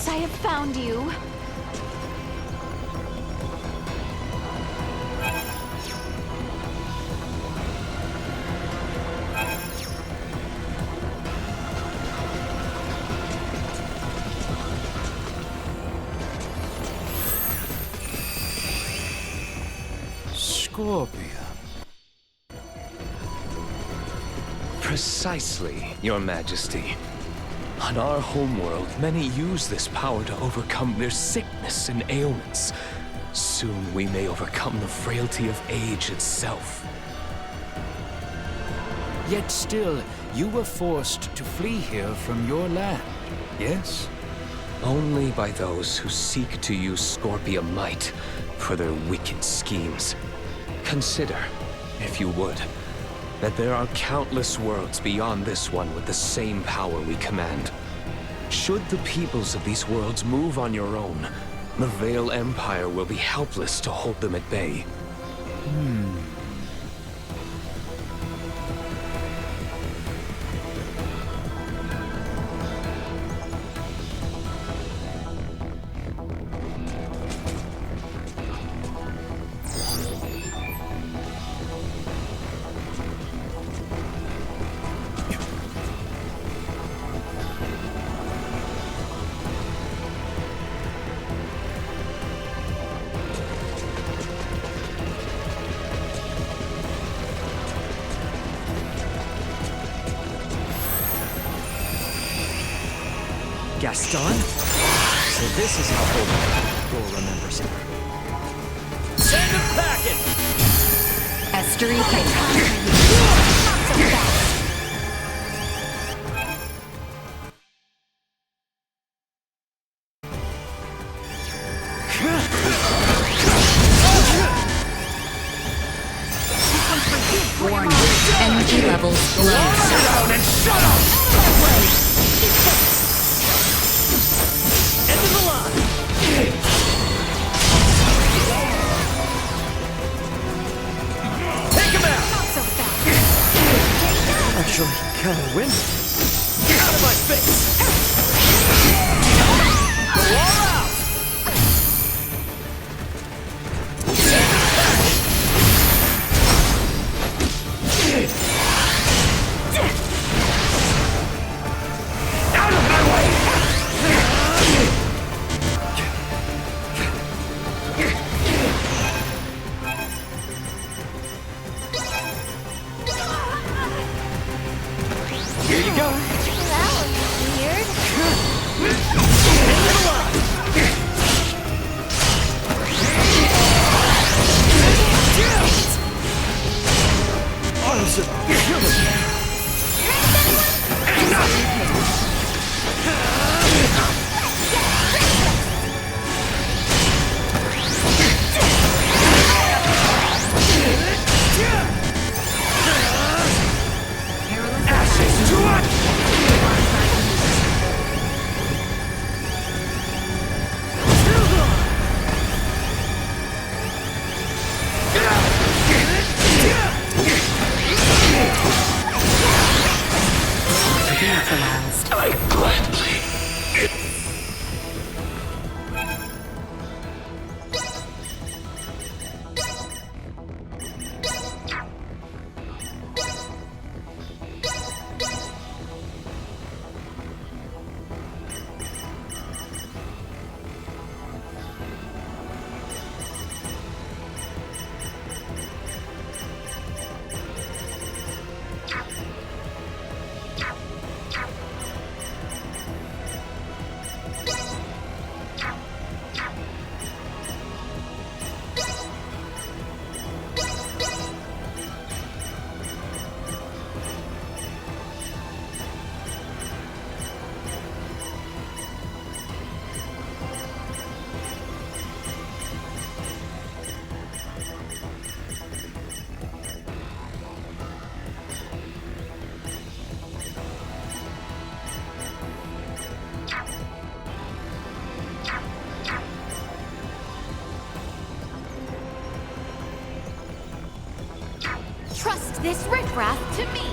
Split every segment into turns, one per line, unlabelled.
Yes, I have found you.
Scorpia.
Precisely, Your Majesty. On our homeworld, many use this power to overcome their sickness and ailments. Soon we may overcome the frailty of age itself.
Yet still, you were forced to flee here from your land, yes?
Only by those who seek to use Scorpia might for their wicked schemes. Consider, if you would, that there are countless worlds beyond this one with the same power we command. Should the peoples of these worlds move on your own, the Vale Empire will be helpless to hold them at bay.
Gaston? So this is how Bulma remembers him. Send a packet!
Estery can conquer you. Not so fast. Warning. Energy levels low.
Sit down and shut up! End of the line! Take him out!
Not so fast.
Actually, kinda win. Get out of my face! Go all out! Out of my way! Here you go.
That was weird.
End of the line. Arms of killing. Ashes to it!
Neutralized.
I gladly.
Trust this riffraff to me.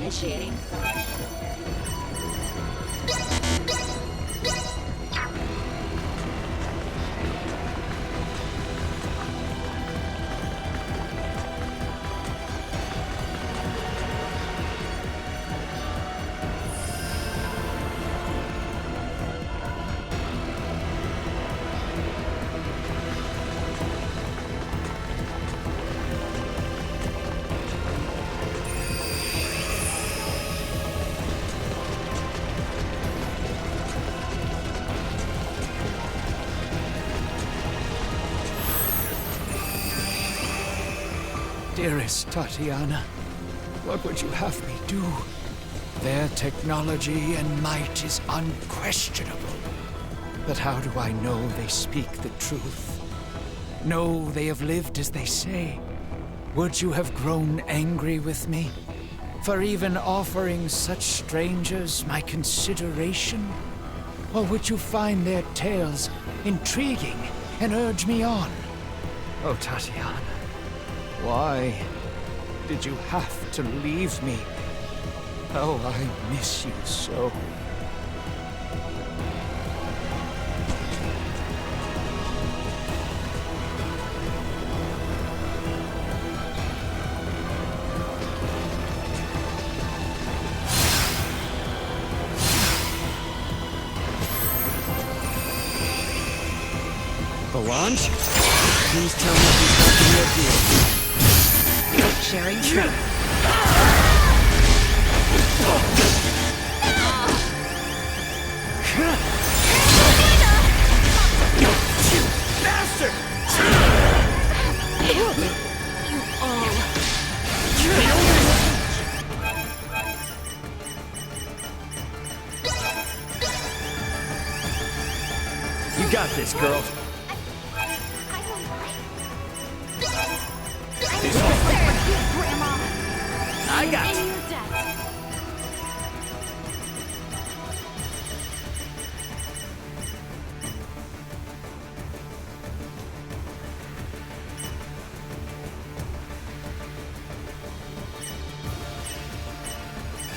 initiating.
Dearest Tatiana, what would you have me do? Their technology and might is unquestionable. But how do I know they speak the truth? Know they have lived as they say? Would you have grown angry with me for even offering such strangers my consideration? Or would you find their tales intriguing and urge me on? Oh, Tatiana, why did you have to leave me? Oh, I miss you so.
Belange? Please tell me he's not the real deal.
Sharing truth.
Bastard!
You all.
You got this, girl.
Grandma.
I got
In
you.
your debt.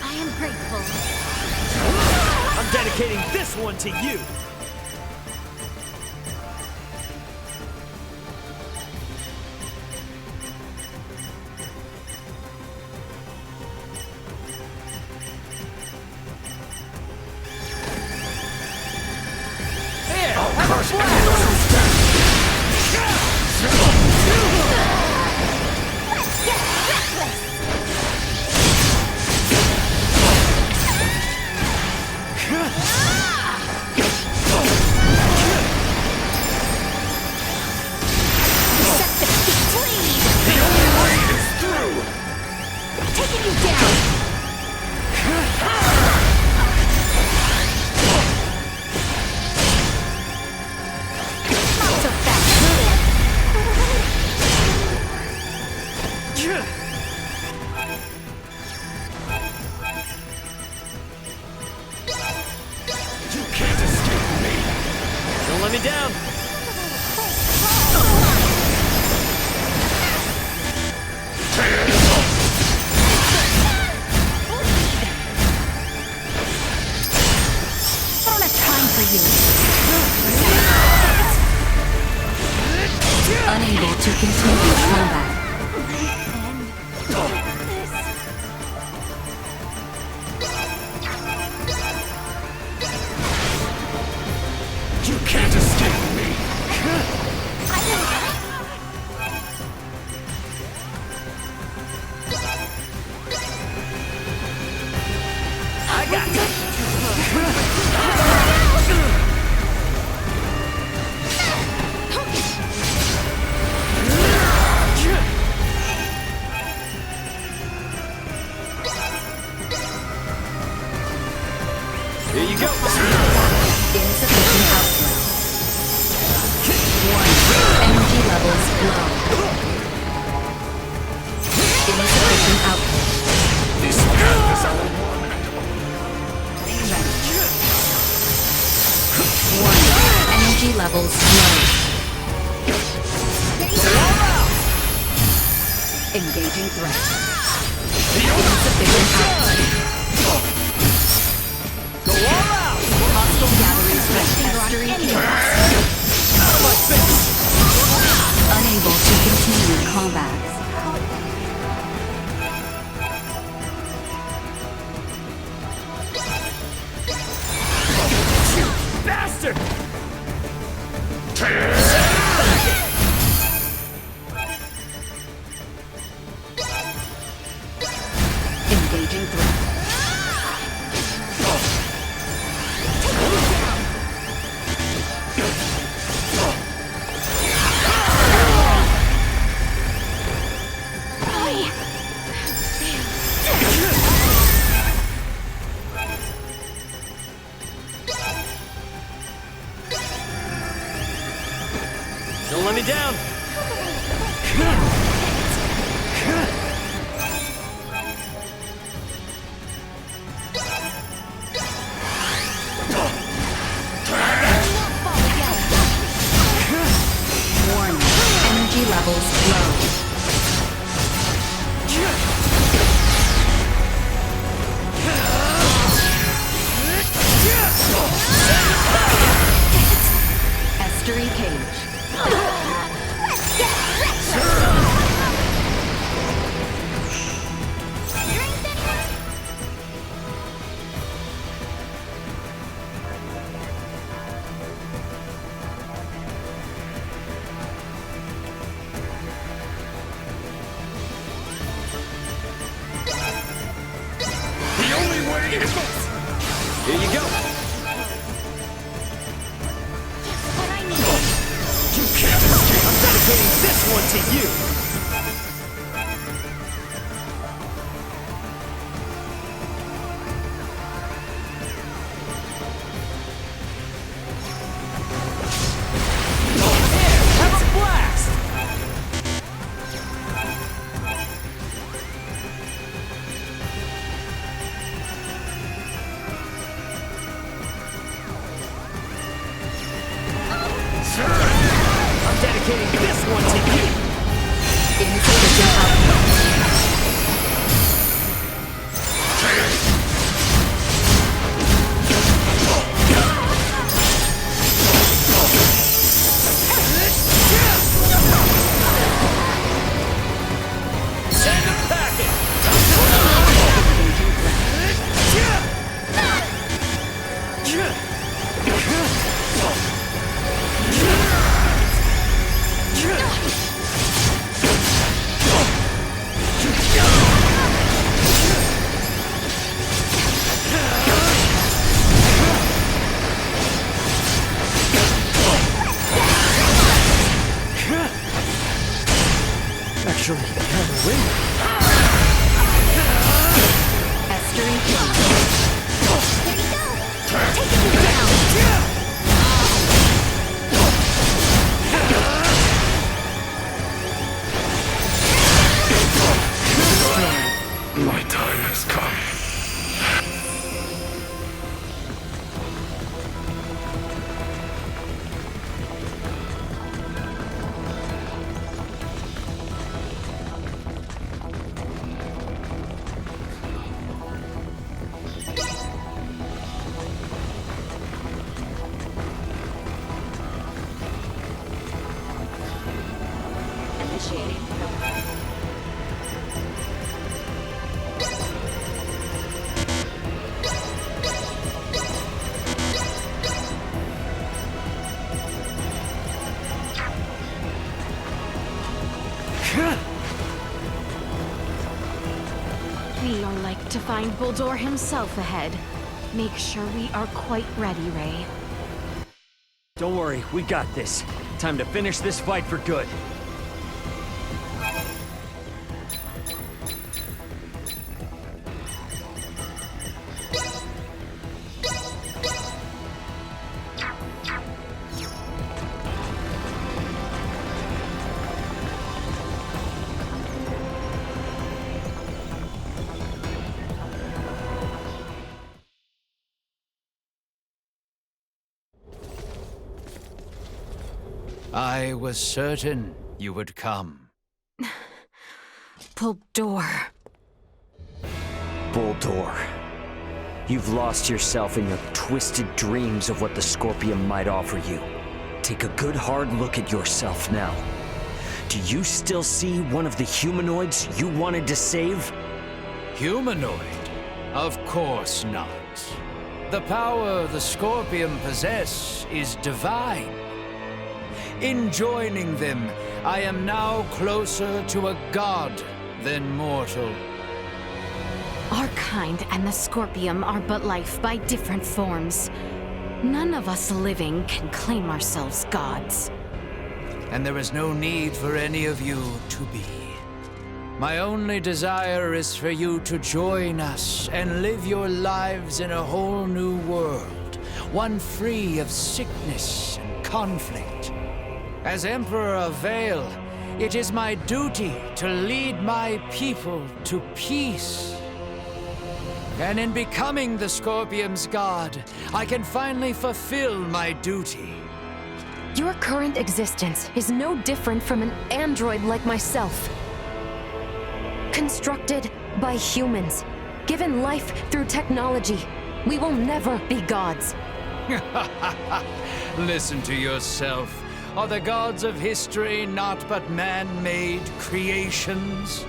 I am grateful.
I'm dedicating this one to you.
Taking you down. Not so fast.
You can't escape me. Don't let me down.
I don't have time for you. Unable to continue combat.
You can't escape me. I got you. Here you go.
Insufficient output. 1. Energy levels low. Insufficient output.
This path is our one.
Ready. 1. Energy levels low. Engaging threat. Insufficient output.
Go all out!
Hostile gathering strength. Estuary chaos. Unable to continue combat.
Bastard!
Engaging threat.
Don't let me down!
Warning. Energy levels low. Estuary cage.
The only way is...
Here you go!
You can't escape!
I'm dedicating this one to you! Have a blast! I'm dedicating this one to you!
Insufficient output.
Send a packet! Actually, kind of win.
Estuary cage. There you go. Taking you down.
My time has come.
Initiating.
We are like to find Buldor himself ahead. Make sure we are quite ready, Ray.
Don't worry, we got this. Time to finish this fight for good.
I was certain you would come.
Buldor.
Bulldor. You've lost yourself in your twisted dreams of what the Scorpium might offer you. Take a good hard look at yourself now. Do you still see one of the humanoids you wanted to save?
Humanoid? Of course not. The power the Scorpium possess is divine. In joining them, I am now closer to a god than mortal.
Our kind and the Scorpium are but life by different forms. None of us living can claim ourselves gods.
And there is no need for any of you to be. My only desire is for you to join us and live your lives in a whole new world, one free of sickness and conflict. As Emperor of Vale, it is my duty to lead my people to peace. And in becoming the Scorpium's god, I can finally fulfill my duty.
Your current existence is no different from an android like myself. Constructed by humans, given life through technology, we will never be gods.
Listen to yourself. Are the gods of history not but man-made creations?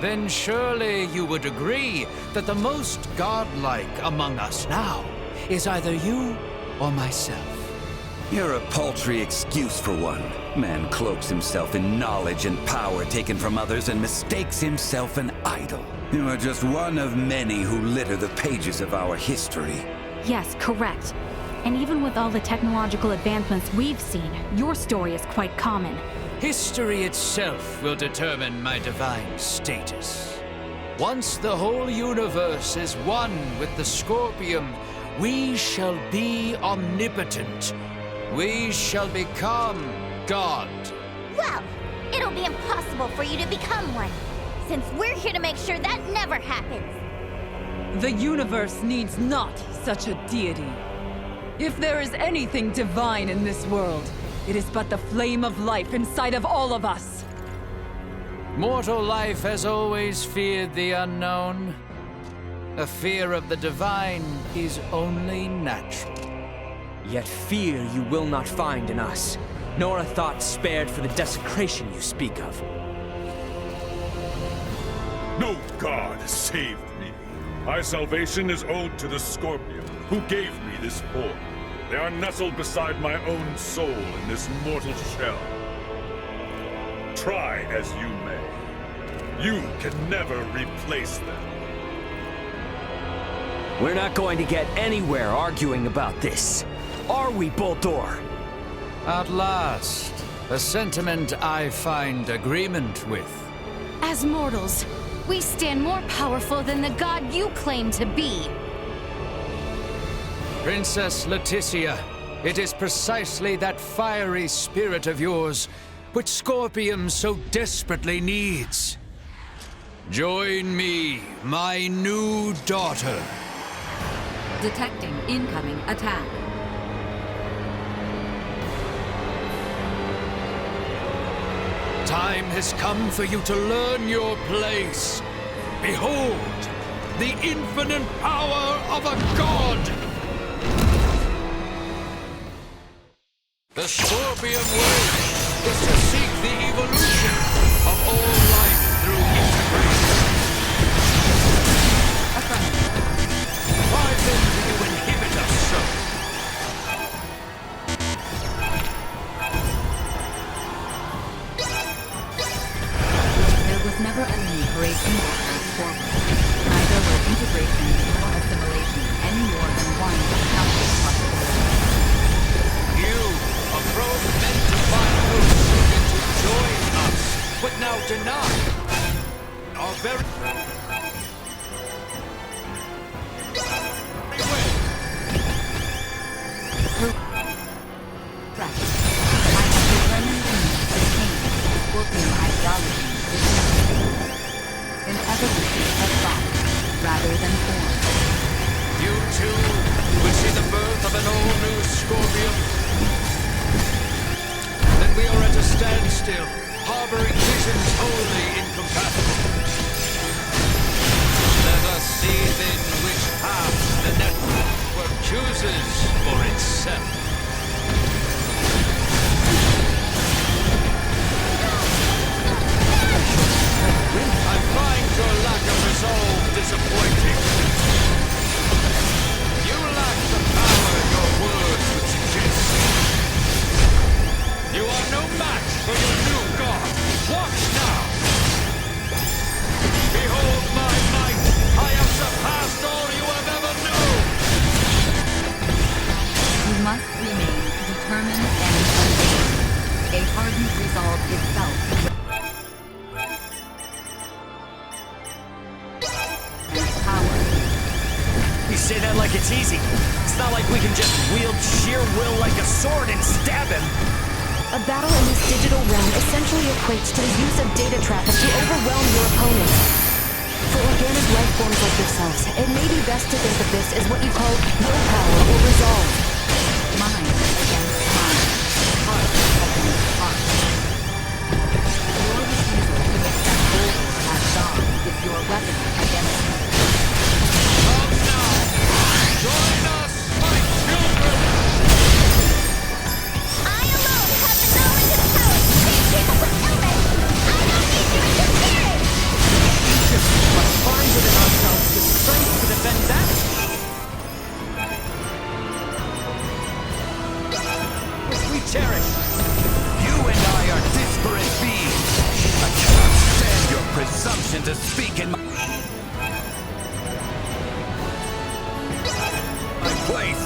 Then surely you would agree that the most godlike among us now is either you or myself.
You're a paltry excuse for one. Man cloaks himself in knowledge and power taken from others and mistakes himself an idol. You are just one of many who litter the pages of our history.
Yes, correct. And even with all the technological advancements we've seen, your story is quite common.
History itself will determine my divine status. Once the whole universe is one with the Scorpium, we shall be omnipotent. We shall become God.
Well, it'll be impossible for you to become one, since we're here to make sure that never happens.
The universe needs not such a deity. If there is anything divine in this world, it is but the flame of life inside of all of us.
Mortal life has always feared the unknown. A fear of the divine is only natural.
Yet fear you will not find in us, nor a thought spared for the desecration you speak of.
No god saved me. My salvation is owed to the Scorpion, who gave me this form. They are nestled beside my own soul in this mortal shell. Try as you may, you can never replace them.
We're not going to get anywhere arguing about this. Are we, Bulldor?
At last, a sentiment I find agreement with.
As mortals, we stand more powerful than the god you claim to be.
Princess Leticia, it is precisely that fiery spirit of yours which Scorpium so desperately needs. Join me, my new daughter.
Detecting incoming attack.
Time has come for you to learn your place. Behold, the infinite power of a god! The Scorpion way is to seek the evolution of all life through integration. Why then do you inhibit us so?
There was never a need for a single earth forward. Neither were integration nor assimilation any more than one of countless possibilities.
You, a probe meant to find those seeking to join us, but now deny our very...
Correct. I have determined the need to change the Scorpion ideology in evolution of thought rather than form.
You too will see the birth of an all-new Scorpion. Then we are at a standstill, harboring visions wholly incompatible. Then within which path the network chooses for itself. I find your lack of resolve disappointing. You lack the power your words would suggest. You are no match for your new god. Watch now! Behold my might! I have surpassed all you have ever known!
You must remain determined and unwavering. A hardened resolve itself. And power.
You say that like it's easy. It's not like we can just wield sheer will like a sword and stab him.
A battle in this digital realm essentially equates to the use of data traffic to overwhelm your opponents. For organic life forms like yourselves, it may be best to think of this as what you call willpower or resolve.
Mind against mind. Heart against heart. Your refusal to accept Boldor as God is your weapon against me.
Come now! Join us, my children!
I alone have the knowledge and power to save people from illness. I don't need you interfering.
We must find within ourselves the strength to defend that.
We cherish.
You and I are disparate beings. I cannot stand your presumption to speak in my place.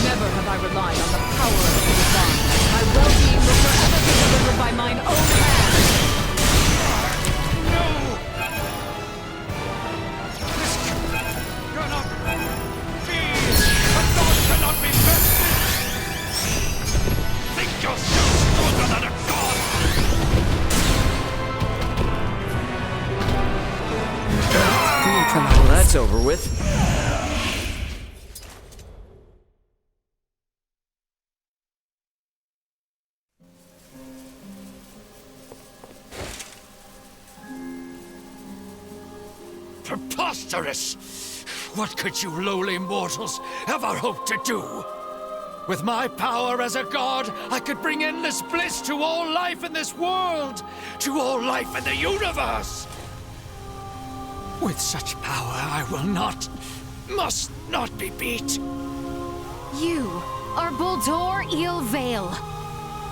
Never have I relied on the power of the divine. My well-being will forever be delivered by mine own hand.
No! This cannot be! A god cannot be bested! Think yourself stronger than a god!
Well, that's over with.
Preposterous! What could you lowly mortals ever hope to do? With my power as a god, I could bring endless bliss to all life in this world, to all life in the universe! With such power, I will not, must not be beat.
You are Boldor Ilvale.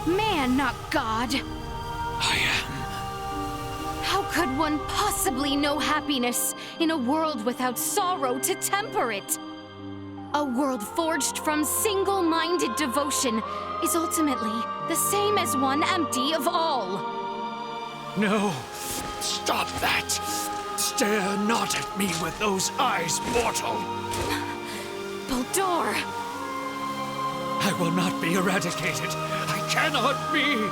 Man, not God.
I am.
How could one possibly know happiness in a world without sorrow to temper it? A world forged from single-minded devotion is ultimately the same as one empty of all.
No, stop that! Stare not at me with those eyes, mortal!
Boldor!
I will not be eradicated. I cannot be.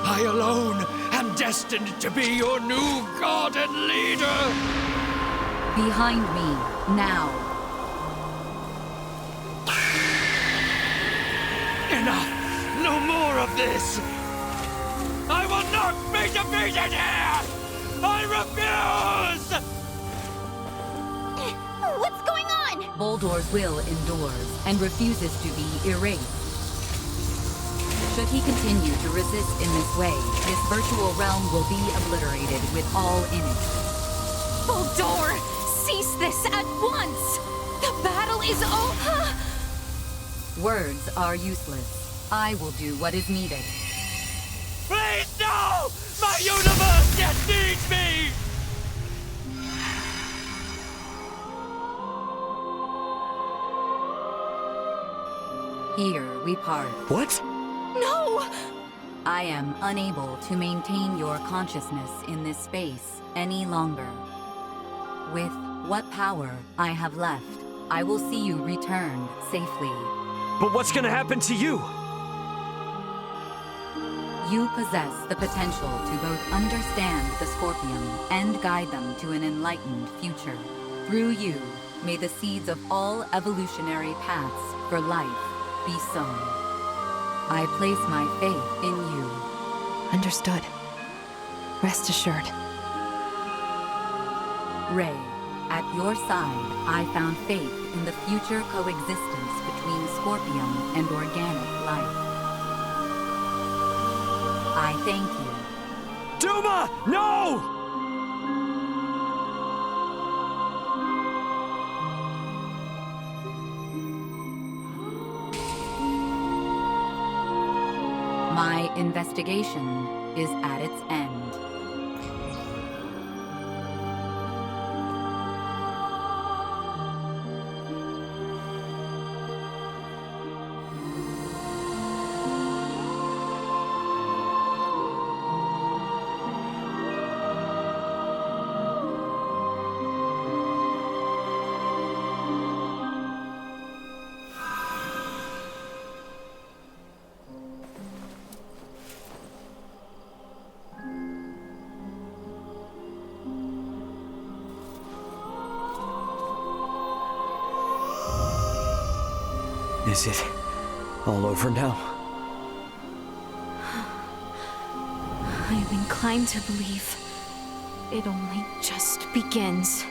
I alone am destined to be your new god and leader.
Behind me, now.
Enough! No more of this! I will not be defeated here! I refuse!
What's going on?
Boldor's will endures and refuses to be erased. Should he continue to resist in this way, this virtual realm will be obliterated with all in it.
Boldor! Cease this at once! The battle is over!
Words are useless. I will do what is needed.
Please, no! My universe yet needs me!
Here we part.
What?
No!
I am unable to maintain your consciousness in this space any longer. With what power I have left, I will see you return safely.
But what's gonna happen to you?
You possess the potential to both understand the Scorpium and guide them to an enlightened future. Through you, may the seeds of all evolutionary paths for life be sown. I place my faith in you.
Understood. Rest assured.
Rey, At your side, I found faith in the future coexistence between Scorpium and organic life. I thank you.
Duma! No!
My investigation is at its end.
Is it all over now?
I'm inclined to believe it only just begins.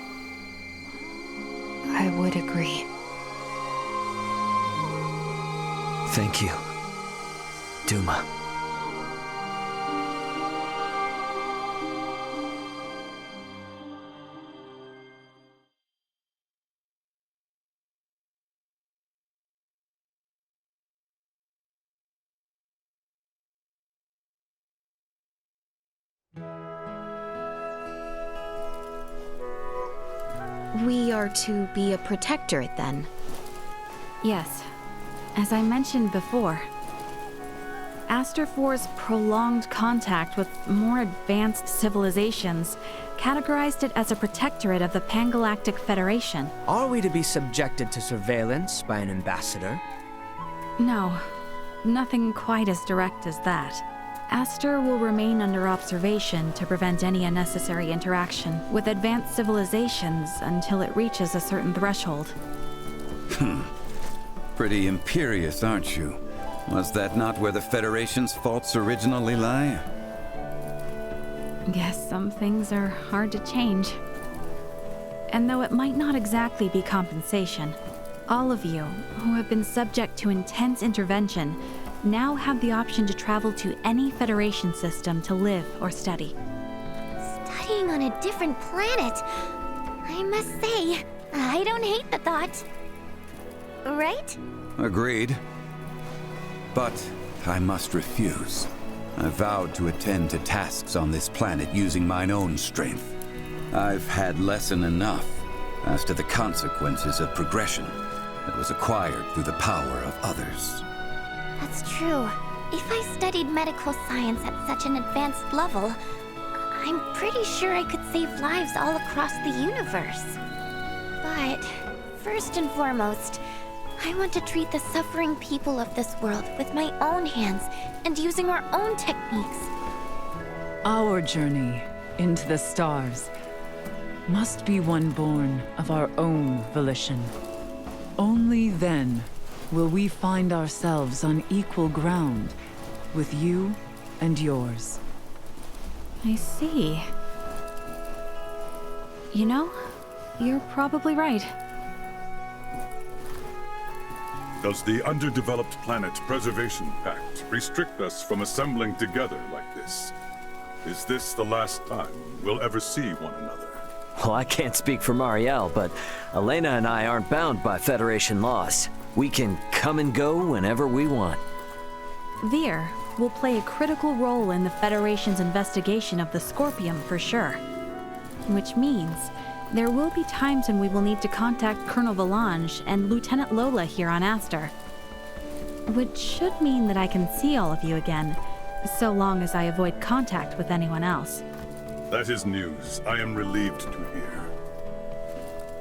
I would agree.
Thank you, Duma.
We are to be a protectorate, then?
Yes. As I mentioned before, Aster IV's prolonged contact with more advanced civilizations categorized it as a protectorate of the Pangalactic Federation.
Are we to be subjected to surveillance by an ambassador?
No, nothing quite as direct as that. Aster will remain under observation to prevent any unnecessary interaction with advanced civilizations until it reaches a certain threshold.
Pretty imperious, aren't you? Was that not where the Federation's faults originally lie?
Guess some things are hard to change. And though it might not exactly be compensation, all of you who have been subject to intense intervention now have the option to travel to any Federation system to live or study.
Studying on a different planet. I must say, I don't hate the thought. Right?
Agreed. But I must refuse. I vowed to attend to tasks on this planet using mine own strength. I've had lesson enough as to the consequences of progression that was acquired through the power of others.
That's true. If I studied medical science at such an advanced level, I'm pretty sure I could save lives all across the universe. But first and foremost, I want to treat the suffering people of this world with my own hands and using our own techniques.
Our journey into the stars must be one born of our own volition. Only then will we find ourselves on equal ground with you and yours.
I see. You know, you're probably right.
Does the Underdeveloped Planet Preservation Pact restrict us from assembling together like this? Is this the last time we'll ever see one another?
Well, I can't speak for Marielle, but Elena and I aren't bound by Federation laws. We can come and go whenever we want.
Vir will play a critical role in the Federation's investigation of the Scorpium for sure. Which means there will be times when we will need to contact Colonel Valange and Lieutenant Lola here on Aster. Which should mean that I can see all of you again, so long as I avoid contact with anyone else.
That is news I am relieved to hear.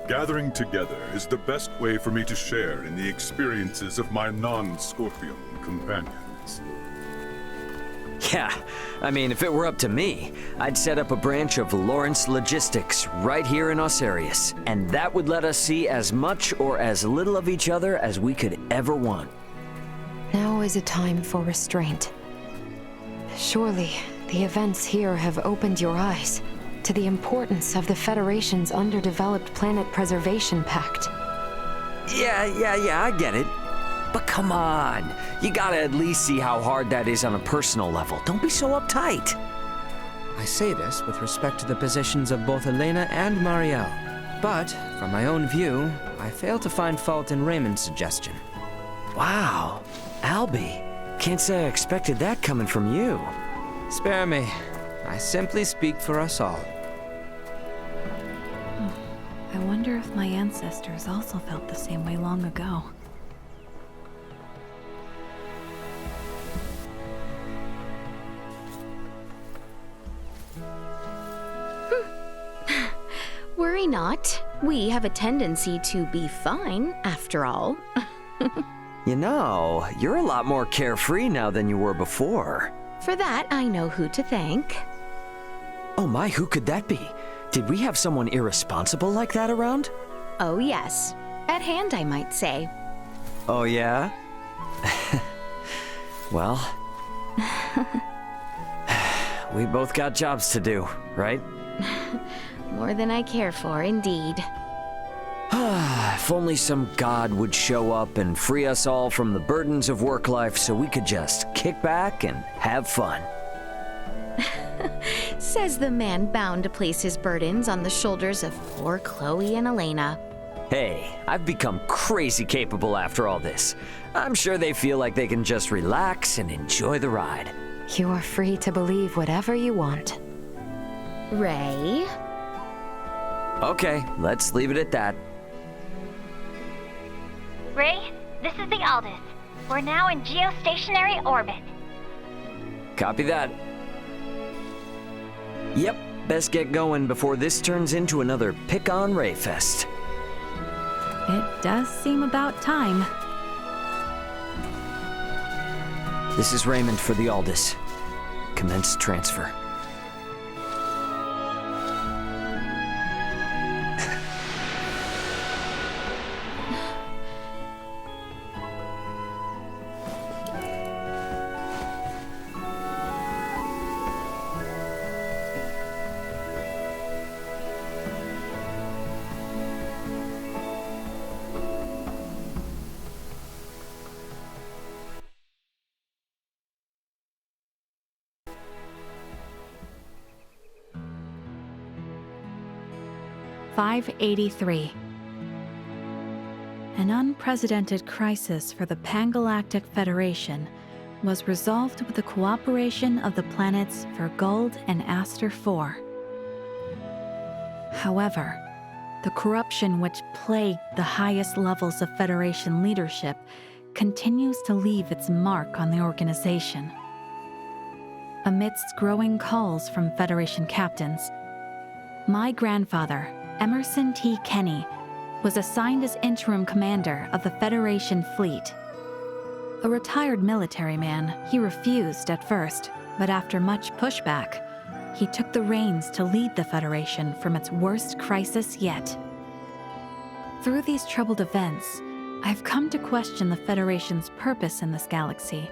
Gathering together is the best way for me to share in the experiences of my non-Scorpion companions.
Yeah, I mean, if it were up to me, I'd set up a branch of Lawrence Logistics right here in Osarius, and that would let us see as much or as little of each other as we could ever want.
Now is a time for restraint. Surely, the events here have opened your eyes to the importance of the Federation's underdeveloped Planet Preservation Pact.
Yeah, I get it. But come on, you gotta at least see how hard that is on a personal level. Don't be so uptight.
I say this with respect to the positions of both Elena and Marielle. But, from my own view, I fail to find fault in Raymond's suggestion.
Wow, Albie, can't say I expected that coming from you.
Spare me. I simply speak for us all.
I wonder if my ancestors also felt the same way long ago.
Worry not. We have a tendency to be fine, after all.
You know, you're a lot more carefree now than you were before.
For that, I know who to thank.
Oh my, who could that be? Did we have someone irresponsible like that around?
Oh yes. At hand, I might say.
Oh yeah? Well... we both got jobs to do, right?
More than I care for, indeed.
If only some god would show up and free us all from the burdens of work life so we could just kick back and have fun.
Says the man bound to place his burdens on the shoulders of poor Chloe and Elena.
Hey, I've become crazy capable after all this. I'm sure they feel like they can just relax and enjoy the ride.
You are free to believe whatever you want.
Ray?
Okay, let's leave it at that.
Ray, this is the Aldous. We're now in geostationary orbit.
Copy that. Yep, best get going before this turns into another pick-on Ray fest.
It does seem about time.
This is Raymond for the Aldous. Commence transfer.
.583. An unprecedented crisis for the Pangalactic Federation was resolved with the cooperation of the planets Vergold and Aster IV. However, the corruption which plagued the highest levels of Federation leadership continues to leave its mark on the organization. Amidst growing calls from Federation captains, my grandfather, Emerson T. Kenny, was assigned as interim commander of the Federation fleet. A retired military man, he refused at first, but after much pushback, he took the reins to lead the Federation from its worst crisis yet. Through these troubled events, I've come to question the Federation's purpose in this galaxy,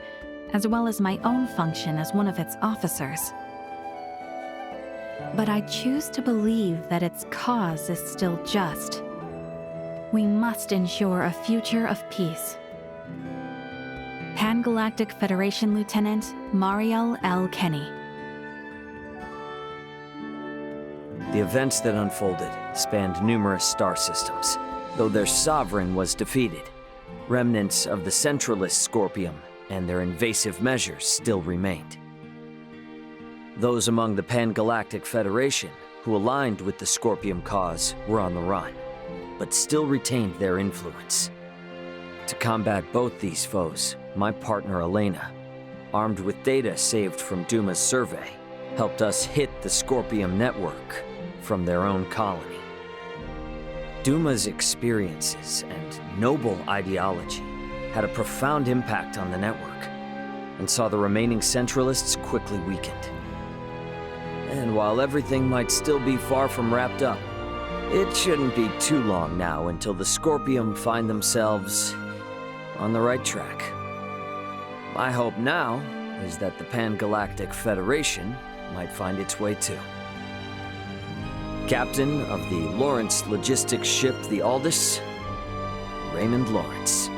as well as my own function as one of its officers. But I choose to believe that its cause is still just. We must ensure a future of peace. Pangalactic Federation Lieutenant Marielle L. Kenny.
The events that unfolded spanned numerous star systems, though their sovereign was defeated. Remnants of the centralist Scorpium and their invasive measures still remained. Those among the Pangalactic Federation who aligned with the Scorpium cause were on the run, but still retained their influence. To combat both these foes, my partner Elena, armed with data saved from Duma's survey, helped us hit the Scorpium network from their own colony. Duma's experiences and noble ideology had a profound impact on the network, and saw the remaining Centralists quickly weakened. And while everything might still be far from wrapped up, it shouldn't be too long now until the Scorpium find themselves on the right track. My hope now is that the Pangalactic Federation might find its way too. Captain of the Lawrence logistics ship, the Aldous, Raymond Lawrence.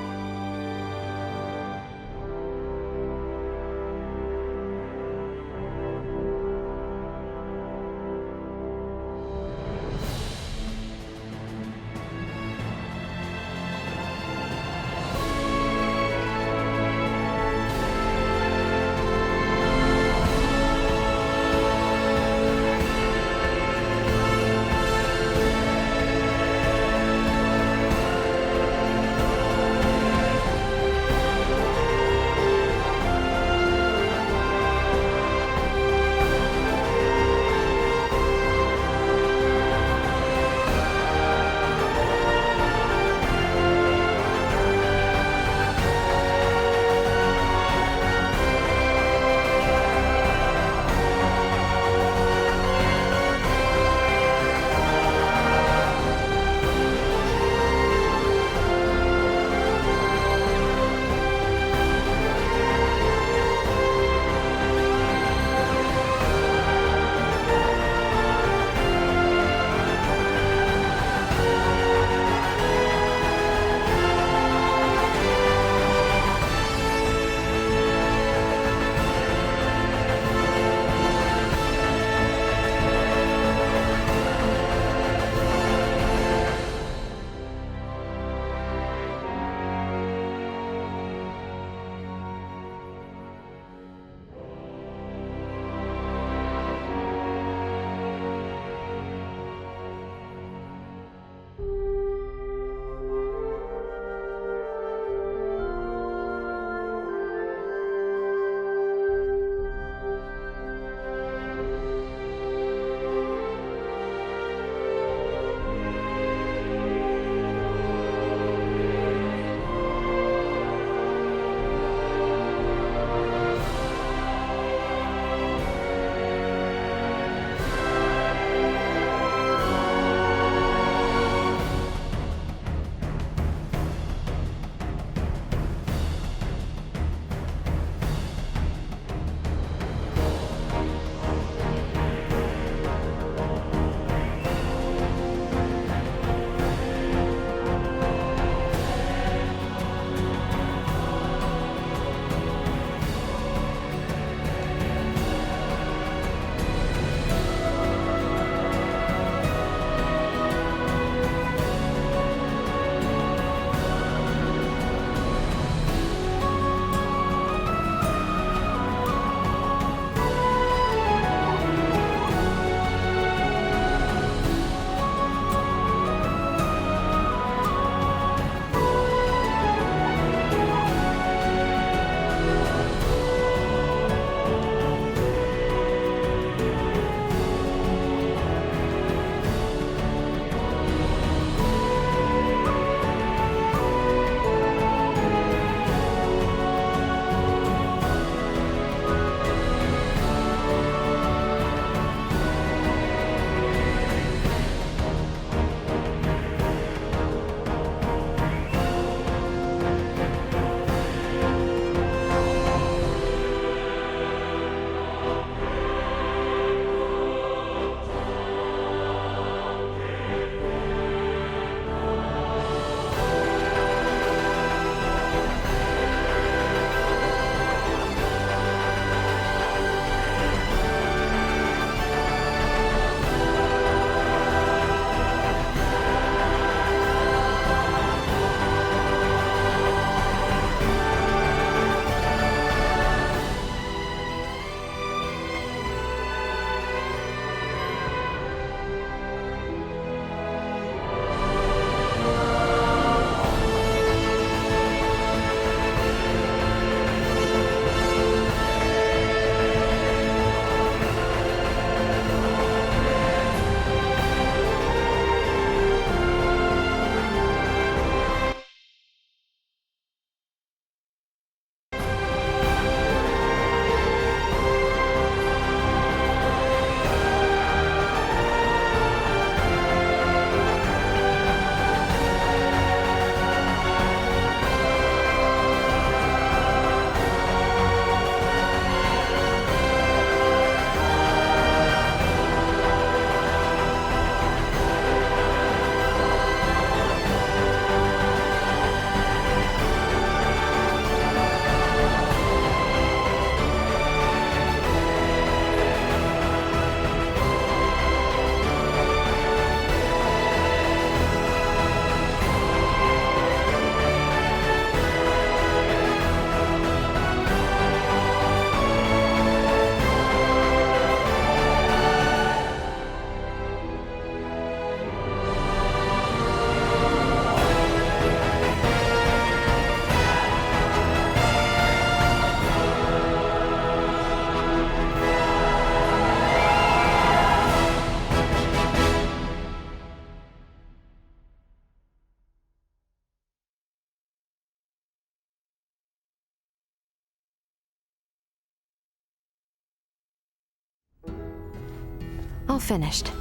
All finished.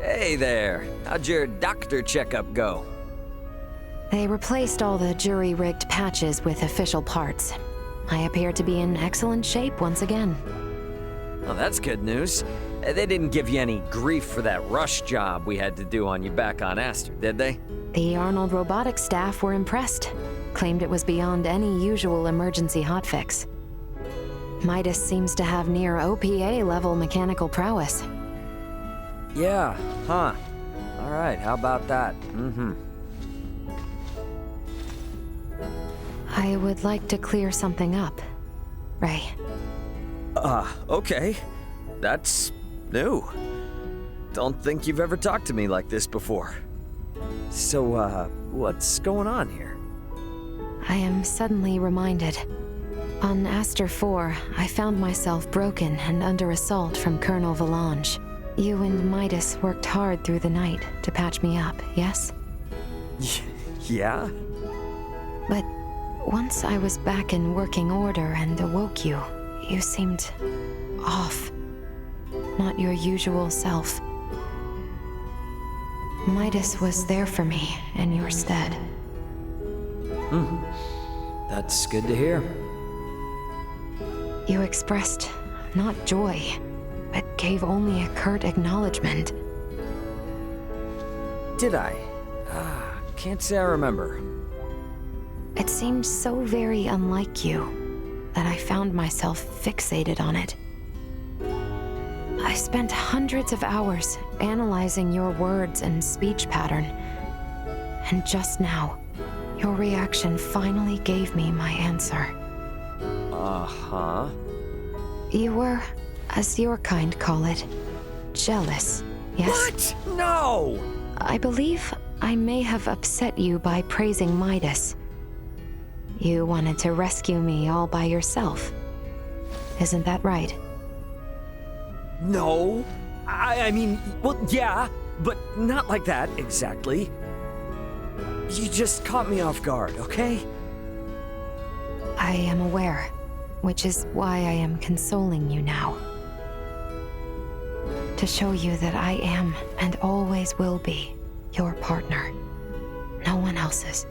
Hey there. How'd your doctor checkup go?
They replaced all the jury-rigged patches with official parts. I appear to be in excellent shape once again.
Well, that's good news. They didn't give you any grief for that rush job we had to do on you back on Aster, did they?
The Arnold Robotics staff were impressed. Claimed it was beyond any usual emergency hotfix. Midas seems to have near OPA-level mechanical prowess.
Yeah, huh. Alright, how about that?
I would like to clear something up, Ray.
Okay. That's new. Don't think you've ever talked to me like this before. So, what's going on here?
I am suddenly reminded. On Aster 4, I found myself broken and under assault from Colonel Valange. You and Midas worked hard through the night to patch me up, yes?
Yeah?
But once I was back in working order and awoke you, you seemed off. Not your usual self. Midas was there for me in your stead.
That's good to hear.
You expressed not joy, but gave only a curt acknowledgement.
Did I? Can't say I remember.
It seemed so very unlike you that I found myself fixated on it. I spent hundreds of hours analyzing your words and speech pattern, and just now, your reaction finally gave me my answer.
Uh-huh.
You were, as your kind call it, jealous, yes?
What? No!
I believe I may have upset you by praising Midas. You wanted to rescue me all by yourself. Isn't that right?
No. I mean, well, yeah, but not like that, exactly. You just caught me off guard, okay?
I am aware, which is why I am consoling you now. To show you that I am, and always will be, your partner. No one else's.